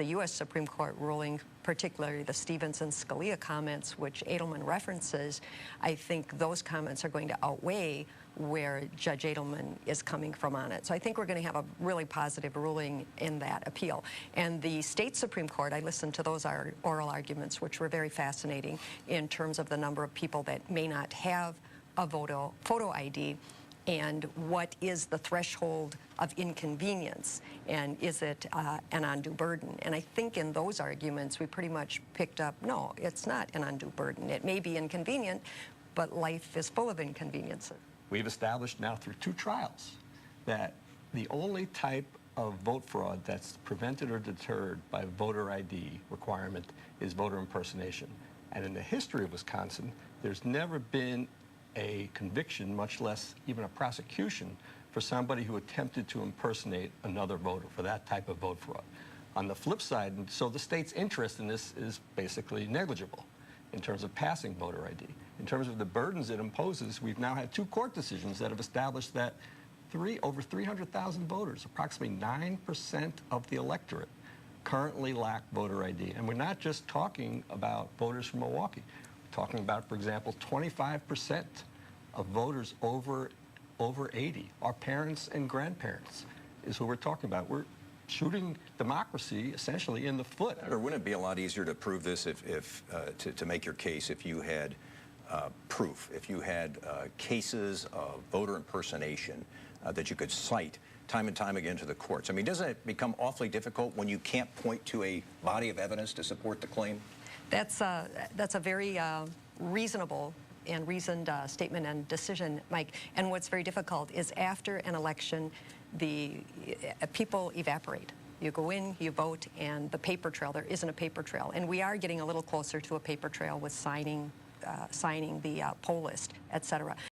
the U.S. Supreme Court ruling, particularly the Stevens-Scalia comments, which Edelman references, I think those comments are going to outweigh where Judge Edelman is coming from on it. So I think we're going to have a really positive ruling in that appeal. And the state Supreme Court, I listened to those oral arguments, which were very fascinating in terms of the number of people that may not have a photo ID, and what is the threshold of inconvenience, and is it an undue burden? And I think in those arguments we pretty much picked up, no, it's not an undue burden. It may be inconvenient, but life is full of inconveniences. We've established now through 2 trials that the only type of vote fraud that's prevented or deterred by voter ID requirement is voter impersonation. And in the history of Wisconsin, there's never been a conviction, much less even a prosecution, for somebody who attempted to impersonate another voter for that type of vote fraud. On the flip side, and so the state's interest in this is basically negligible in terms of passing voter ID. In terms of the burdens it imposes, we've now had 2 court decisions that have established that over 300,000 voters, approximately 9% of the electorate, currently lack voter ID. And we're not just talking about voters from Milwaukee. Talking about, for example, 25% of voters over 80, our parents and grandparents, is who we're talking about. We're shooting democracy essentially in the foot. Or wouldn't it be a lot easier to prove this to make your case if you had proof, if you had cases of voter impersonation that you could cite time and time again to the courts? I mean, doesn't it become awfully difficult when you can't point to a body of evidence to support the claim? That's a very reasonable and reasoned statement and decision, Mike. And what's very difficult is after an election, the people evaporate. You go in, you vote, and the paper trail, there isn't a paper trail. And we are getting a little closer to a paper trail with signing the poll list, et cetera.